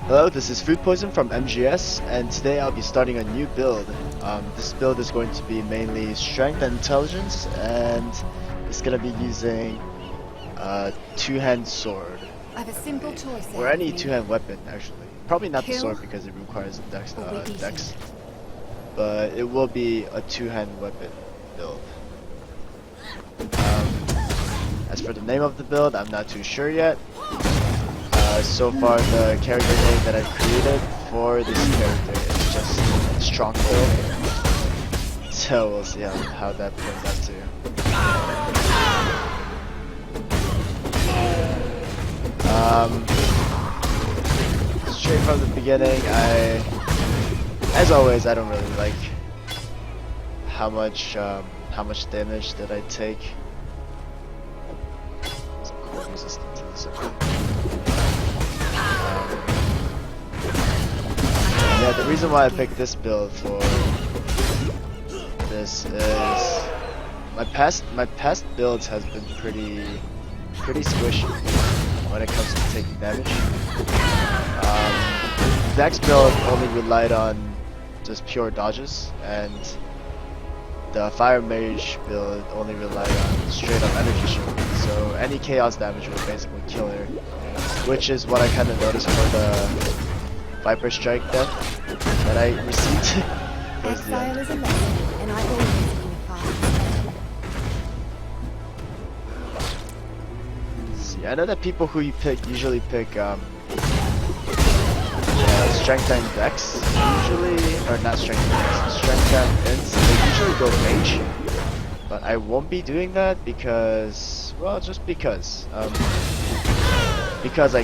Hello, this is Food Poison from MGS, and today I'll be starting a new build. This build is going to be mainly strength and intelligence, and it's going to be using a two-hand sword. I have a simple choice. Or any two-hand weapon, actually. Probably not the sword because it requires a dex. But it will be a two-hand weapon build. As for the name of the build, I'm not too sure yet. So far, the character name that I've created for this character is just Stronk build. So we'll see how that turns out too. Straight from the beginning, as always, I don't really like how much damage that I take. It's cold resistant to this. Yeah, the reason why I picked this build for this is my past builds has been pretty squishy when it comes to taking damage. Dex build only relied on just pure dodges, and the Fire Mage build only relied on straight up energy shield. So any chaos damage would basically kill her, which is what I kind of noticed for the Viper Strike death that I received. Exile is a lesson, and I've always been a part. See, I know that people who usually pick strength and dex, or not strength and dex, strength and int, they usually go mage. But I won't be doing that because, well, just because I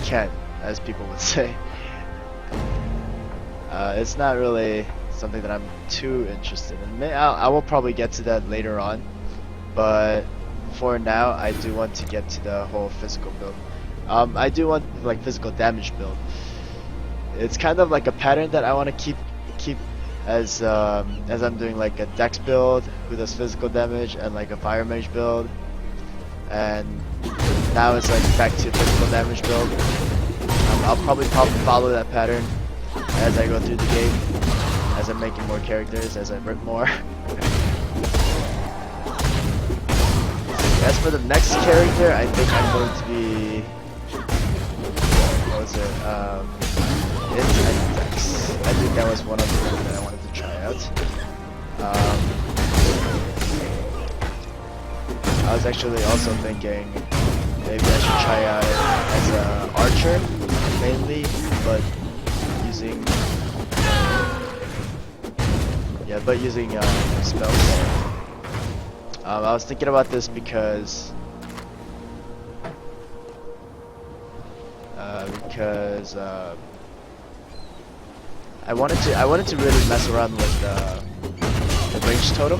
can, as people would say. It's not really something that I'm too interested in. I will probably get to that later on, but for now, I do want to get to the whole physical build. I do want like physical damage build. It's kind of like a pattern that I want to keep as I'm doing like a dex build who does physical damage and like a fire mage build, and now it's like back to physical damage build. I'll probably follow that pattern as I go through the game, as I'm making more characters, as I rip more. As for the next character, I think I'm going to be, what was it, Dex. I think that was one of the ones that I wanted to try out. I was actually also thinking maybe I should try out as an archer mainly, but using spells. I was thinking about this because I wanted to really mess around with the range totem.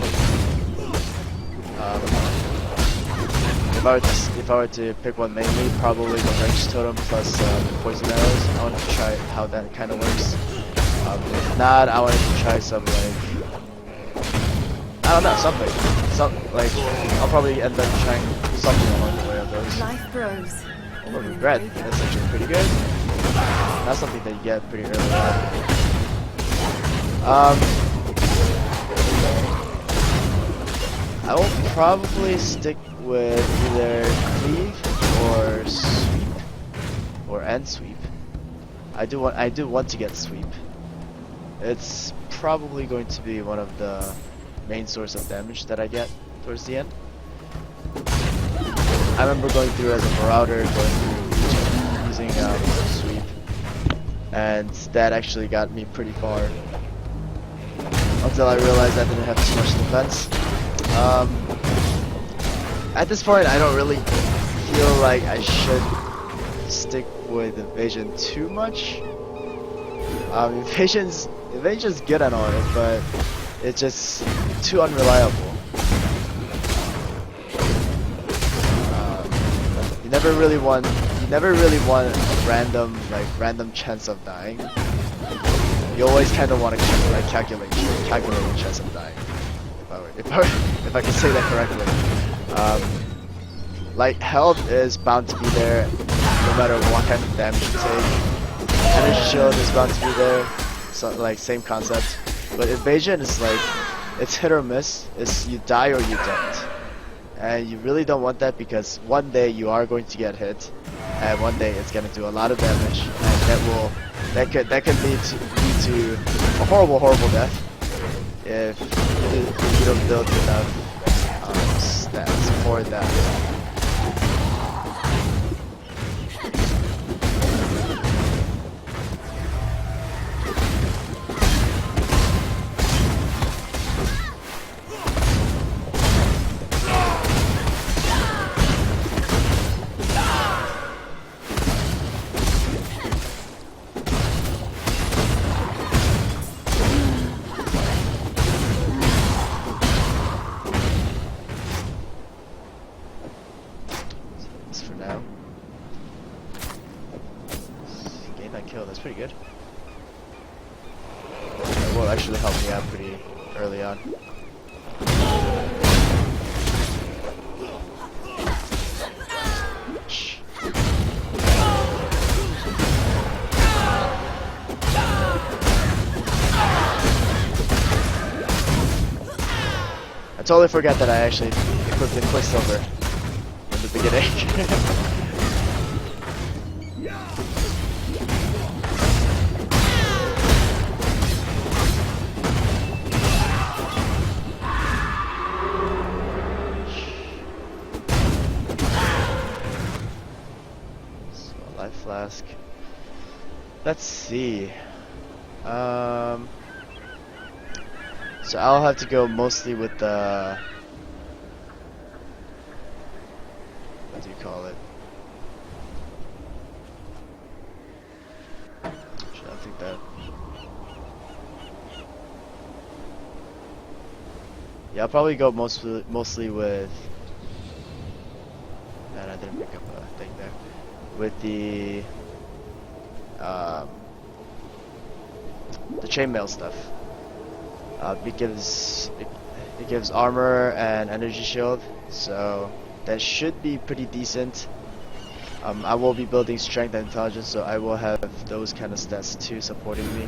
If I were to pick one mainly, probably the range totem plus poison arrows. I wanted to try how that kind of works. If not, I wanted to try some like, I don't know, something like, I'll probably end up trying something along the way of those. Life grows. Oh, regret. That's actually pretty good. That's something that you get pretty early on. I will probably stick with either cleave or sweep, or end sweep. I do want to get sweep. It's probably going to be one of the main source of damage that I get towards the end. I remember going through as a marauder, using sweep, and that actually got me pretty far until I realized I didn't have too much defense. At this point, I don't really feel like I should stick with evasion too much. Evasion's good and all right, but it's just too unreliable. You never really want a random chance of dying. You always kind of want to calculate the chance of dying. If I can say that correctly. Like health is bound to be there no matter what kind of damage you take. Energy shield is bound to be there, so like same concept. But invasion is like, it's hit or miss. It's you die or you don't, and you really don't want that because one day you are going to get hit, and one day it's gonna do a lot of damage, and that could lead to a horrible death if you don't build enough stats for that. For now. Gain that kill, that's pretty good. That will actually help me out pretty early on. Shh. I totally forgot that I actually equipped the Quicksilver in the beginning. So life flask. Let's see. So I'll have to go mostly with the, what do you call it? Should I think that? Yeah, I'll probably go mostly with. Man, I didn't pick up a thing there. With the chainmail stuff. It gives armor and energy shield, so that should be pretty decent. I will be building strength and intelligence, so I will have those kind of stats too supporting me.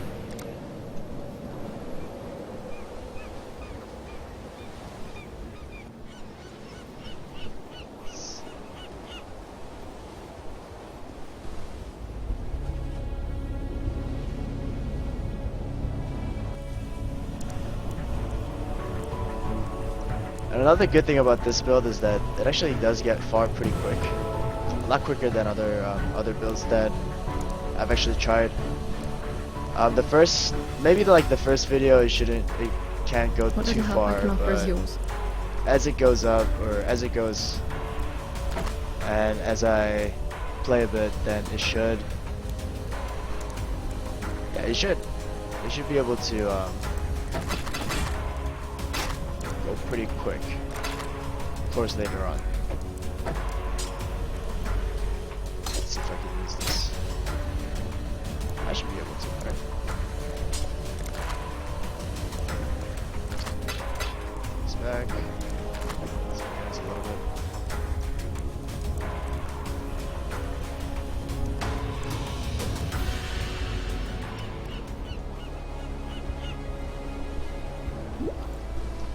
And another good thing about this build is that it actually does get far pretty quick. A lot quicker than other builds that I've actually tried. Maybe the first video it can't go too far, but as it goes up, or as it goes, and as I play a bit, then it should be able to go pretty quick. Of course, later on. Let's see if I can use this. I should be able to, right? It's back. Let's advance a little bit.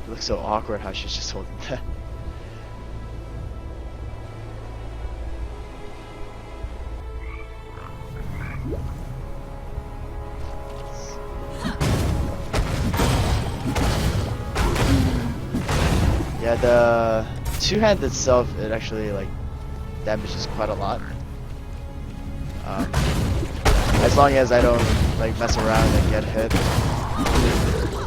It looks so awkward how she's just holding that. Yeah, the two-hand itself, it actually damages quite a lot. As long as I don't mess around and get hit,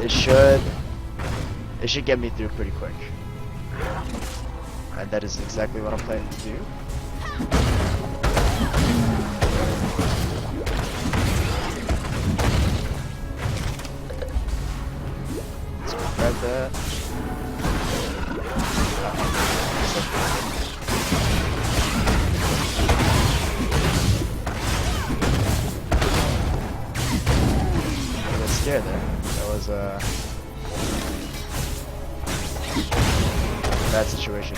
it should get me through pretty quick. And that is exactly what I'm planning to do. Let's grab that. I got scared there. That was a bad situation.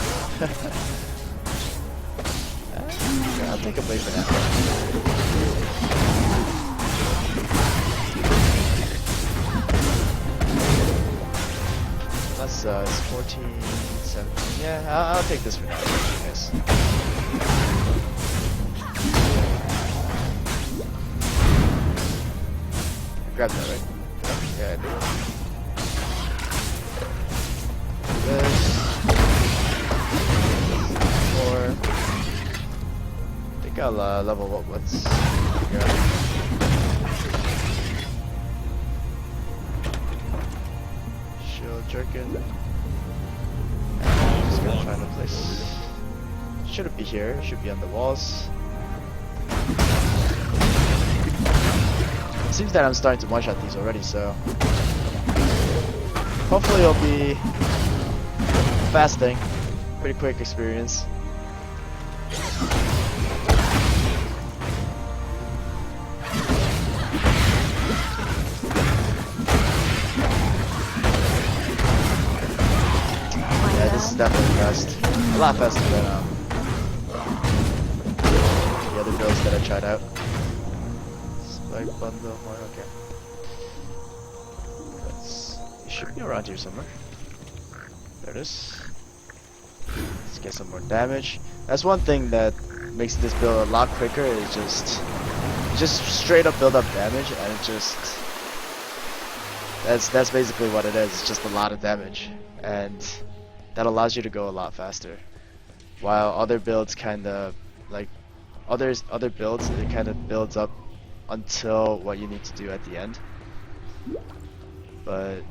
I'll take a blade for that. It's 14, 17. Yeah, I'll take this for now. Yes. Grab that, right? Yeah, I do. This. 4. I think I'll level up. Let's figure out. Shield jerkin. Just gonna find a place. Shouldn't be here. Should be on the walls. It seems that I'm starting to one-shot these already, so hopefully it'll be fasting. Pretty quick experience. Yeah, this is definitely fast. A lot faster than the other builds that I tried out. Spike bundle, okay. It should be around here somewhere. There it is. Let's get some more damage. That's one thing that makes this build a lot quicker. Is just straight up build up damage, and it just that's basically what it is. It's just a lot of damage, and that allows you to go a lot faster. While other builds kind of like other builds, it kind of builds up until what you need to do at the end. But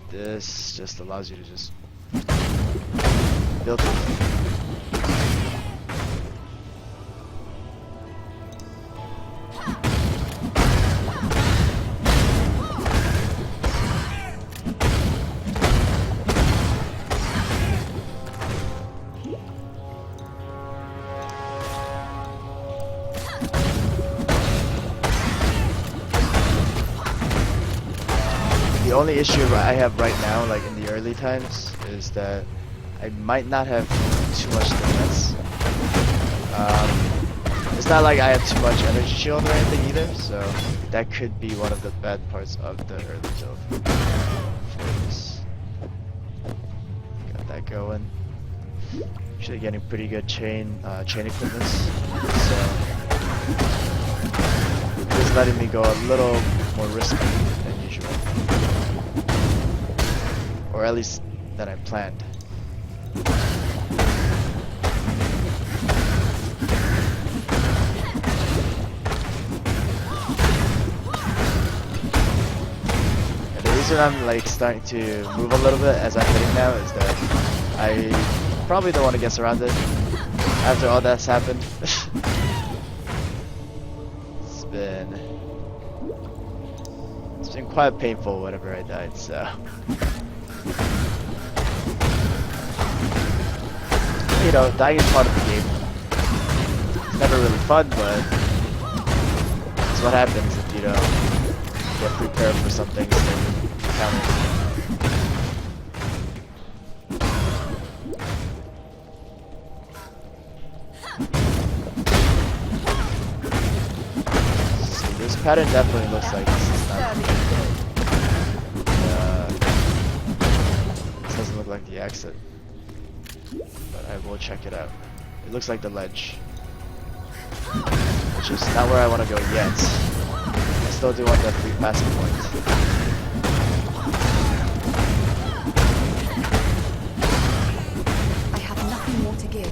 this just allows you to just build it. The only issue I have right now, like in the early times, is that I might not have too much defense. It's not like I have too much energy shield or anything either, so that could be one of the bad parts of the early build. Got that going. Actually getting pretty good chain equipments, so it's letting me go a little more risky than usual. Or at least than I planned. And the reason I'm like starting to move a little bit as I'm hitting now is that I probably don't want to get surrounded after all that's happened. It's been quite painful whenever I died, so. You know, dying is part of the game. It's never really fun, but it's what happens if you don't get prepared for some things that encounter. See, this pattern definitely looks like this is not. This doesn't look like the exit. But I will check it out. It looks like the ledge, which is not where I want to go yet. I still do want that free passing point. I have nothing more to give.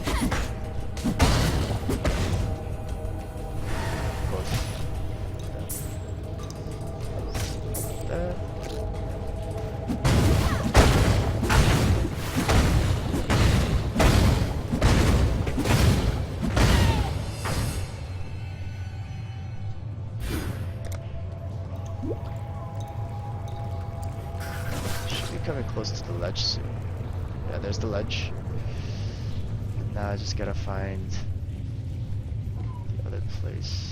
Coming close to the ledge soon. Yeah, there's the ledge. Now I just gotta find the other place.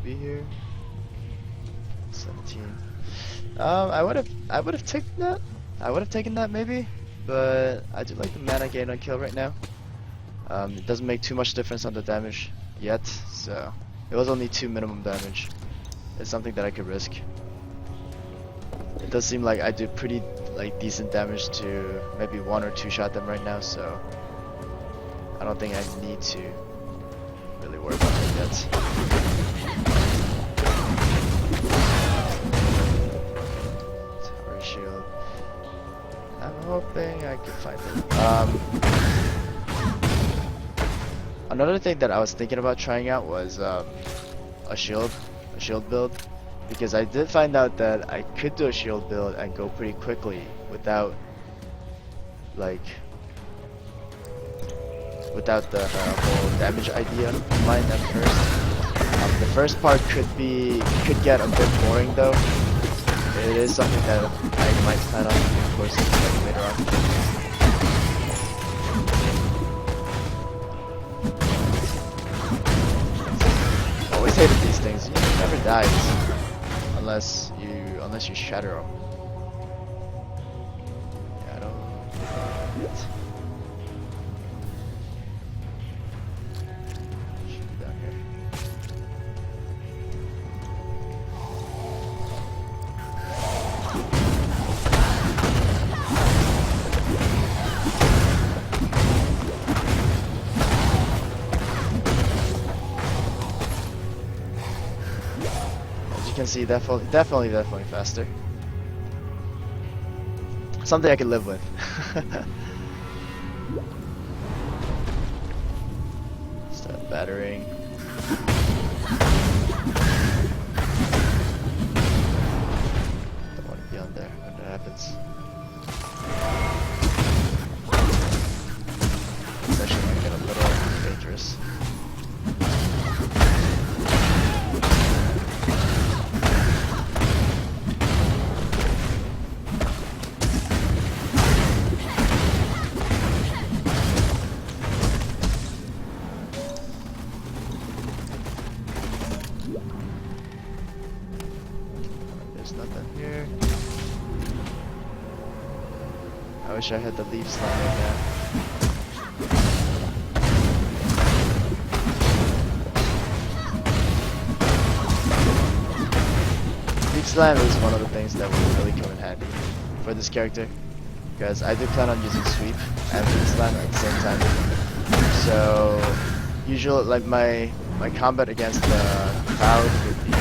Be here. I would have taken that. I would have taken that maybe, but I do like the mana gain on kill right now. It doesn't make too much difference on the damage yet, so it was only 2 minimum damage. It's something that I could risk. It does seem like I do pretty like decent damage to maybe 1 or 2 shot them right now, so I don't think I need to really worry about that yet. Tower shield. I'm hoping I can find it. Another thing that I was thinking about trying out was a shield build, because I did find out that I could do a shield build and go pretty quickly without the whole damage idea in mind at first. The first part could get a bit boring though. It is something that I might plan on, of course, later on. Always hated these things. You never dies unless you shatter them. Yeah, I don't. Should be down here. You can see definitely faster. Something I can live with. Start battering. Don't want to be on there when that happens. It's actually gonna get a little dangerous. There's nothing here. I wish I had the leaf slime right now. Leaf slime is one of the things that will really come in handy for this character, because I do plan on using sweep and leaf slime at the same time. So usually, like my combat against the crowd would be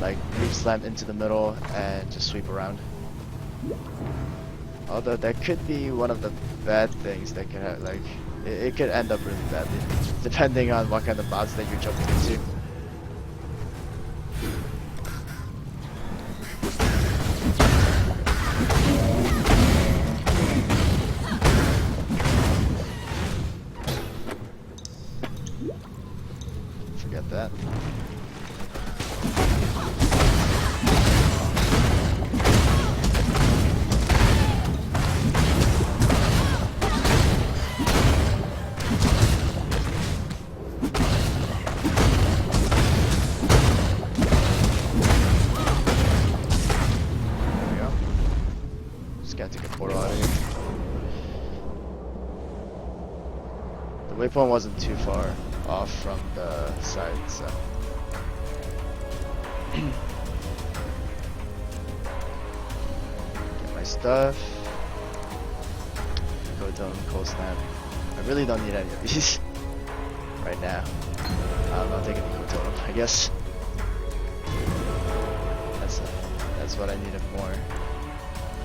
like leaf slam into the middle and just sweep around. Although that could be one of the bad things that could have, like, it could end up really badly, depending on what kind of bots that you're jumping into. Forget that. Got to get portal out of here. The waypoint wasn't too far off from the side, so. Get my stuff. Go down cold snap. I really don't need any of these right now. I'll take a Nico totem, I guess. That's what I needed more.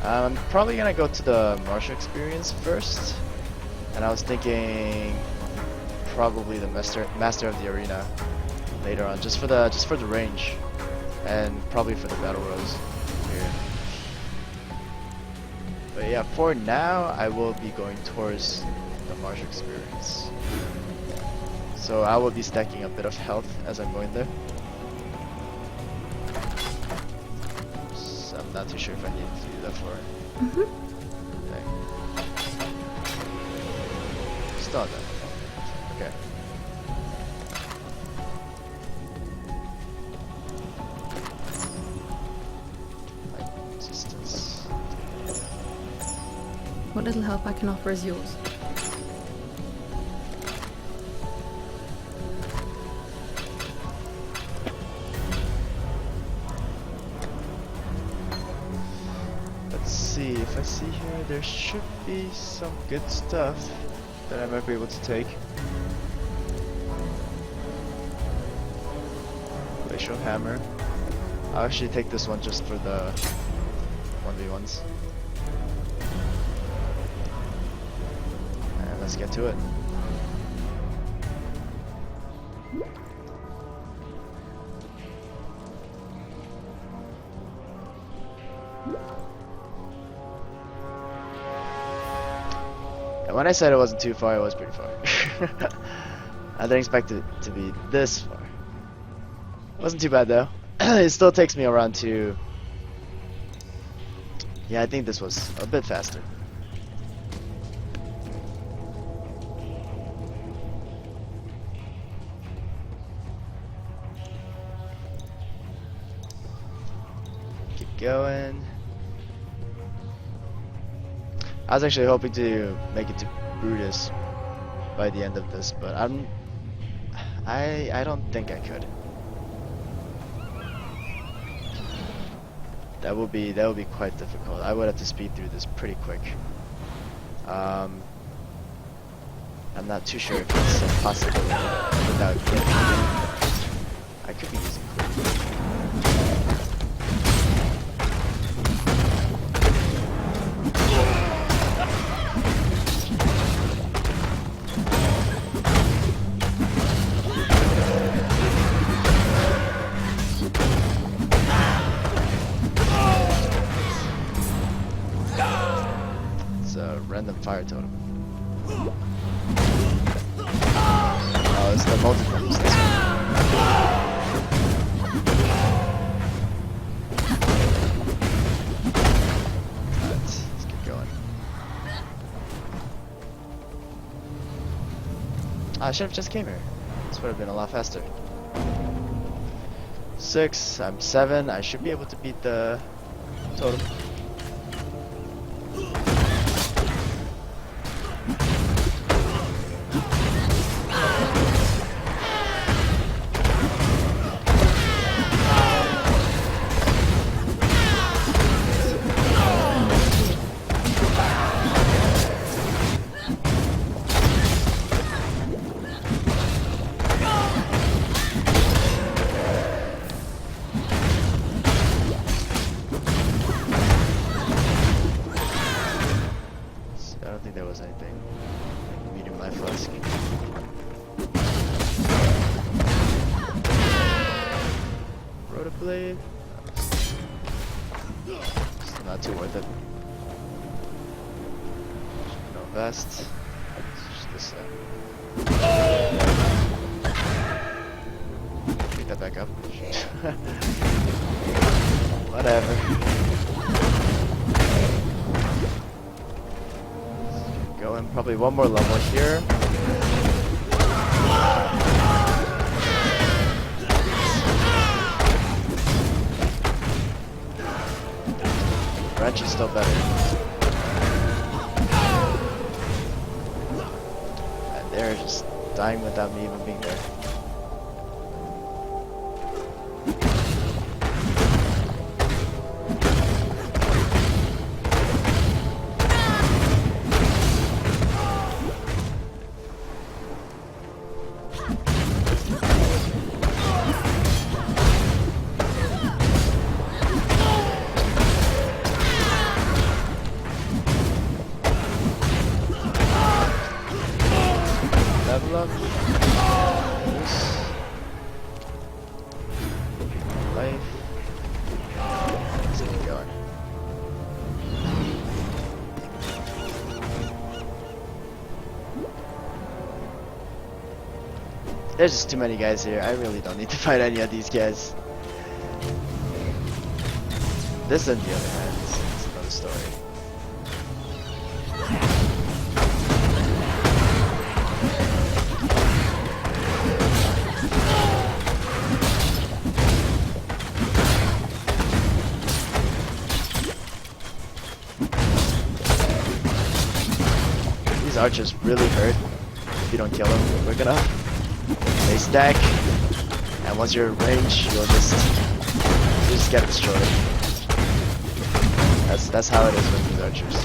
I'm probably gonna go to the martial experience first, and I was thinking probably the master of the arena later on, just for the range, and probably for the battle rows here. But yeah, for now I will be going towards the martial experience, so I will be stacking a bit of health as I'm going there. I'm not too sure if I need to do that for it. Okay. Start that. Okay. What little help I can offer is yours. Let's see, if I see here, there should be some good stuff that I might be able to take. Glacial hammer. I'll actually take this one just for the 1v1s. And let's get to it. And when I said it wasn't too far, it was pretty far. I didn't expect it to be this far. Wasn't too bad though. It still takes me around to... Yeah, I think this was a bit faster. Keep going. I was actually hoping to make it to Brutus by the end of this, but I don't think I could. That would be quite difficult. I would have to speed through this pretty quick. I'm not too sure if it's a possibility without getting. I could be using quick. Random fire totem. Oh, it's the multi-purpose. Alright, let's get going. I should have just came here. This would have been a lot faster. 6, I'm 7. I should be able to beat the totem. Blade. Still not too worth it. No vest. It's just this pick that back up. Whatever. Going probably one more level here. Wrench is still better. And they're just dying without me even being there. Level up. Life. Let's keep going. There's just too many guys here. I really don't need to fight any of these guys. This, on the other hand, is another story. these archers really hurt if you don't kill them. We're gonna they stack, and once you're in range, you just get destroyed. That's how it is with these archers.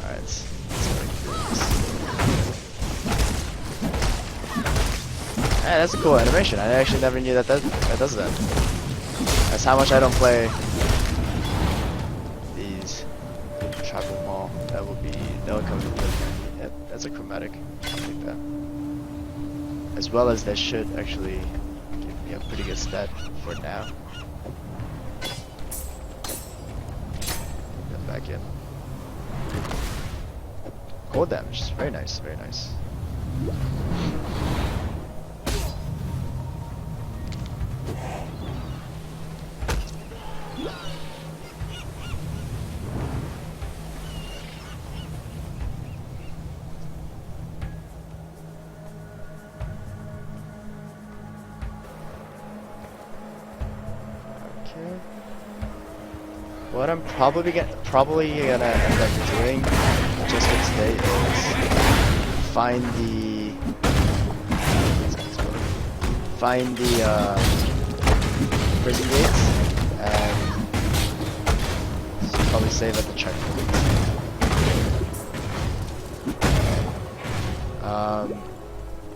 Alright, let's go through this. Hey, that's a cool animation. I actually never knew that does that. That's how much I don't play these Tribal Mall. That will come with it. Yep, that's a chromatic. I'll take that. As well as that should actually give me a pretty good stat for now. Get back in. Cold damage. Very nice, very nice. What I'm probably gonna end up doing just for today is find the prison gates and probably save at the checkpoint.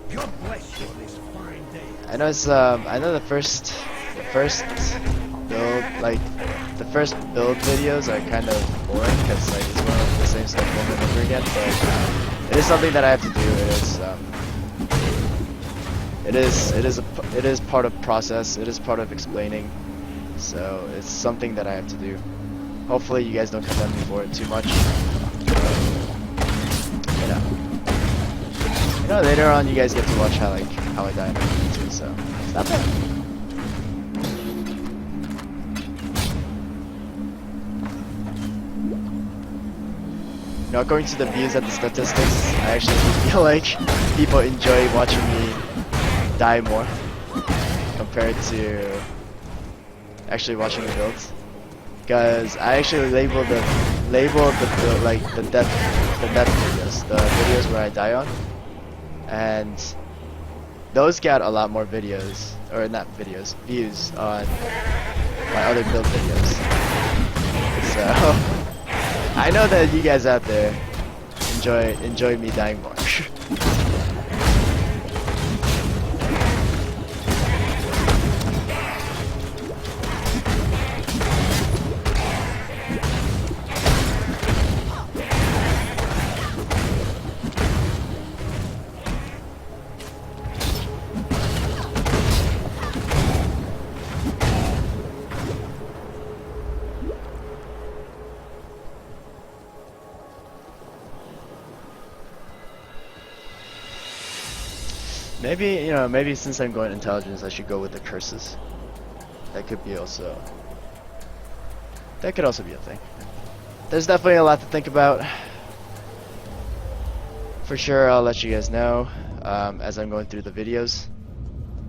God bless you on this fine day. I know the first build, like the first build videos are kind of boring because like it's one of the same stuff over and over again, but it is something that I have to do. It is part of process. It is part of explaining. So it's something that I have to do. Hopefully you guys don't condemn me for it too much. You know, later on you guys get to watch how I die and everything too. So it's not bad. You know, according to the views and the statistics, I actually feel like people enjoy watching me die more compared to actually watching the builds. Because I actually labeled the death videos, the videos where I die on, and those got a lot more videos, or not videos, views on my other build videos. So I know that you guys out there enjoy me dying more. Maybe since I'm going intelligence, I should go with the curses. That could also be a thing. There's definitely a lot to think about. For sure, I'll let you guys know as I'm going through the videos.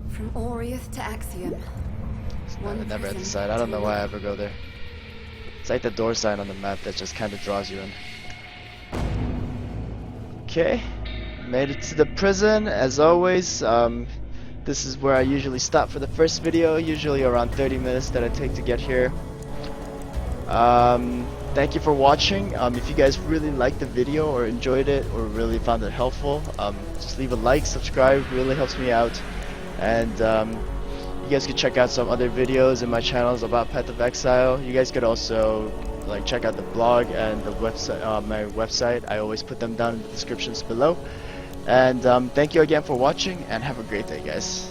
From Oriath to Axiom. I never had to decide. I don't know why I ever go there. It's like the door sign on the map that just kind of draws you in. Okay. Made it to the prison, as always. This is where I usually stop for the first video, usually around 30 minutes that I take to get here. Thank you for watching. If you guys really liked the video or enjoyed it or really found it helpful, just leave a like, subscribe, really helps me out. And you guys could check out some other videos in my channels about Path of Exile. You guys could also check out the blog and the website, my website. I always put them down in the descriptions below. And thank you again for watching, and have a great day, guys.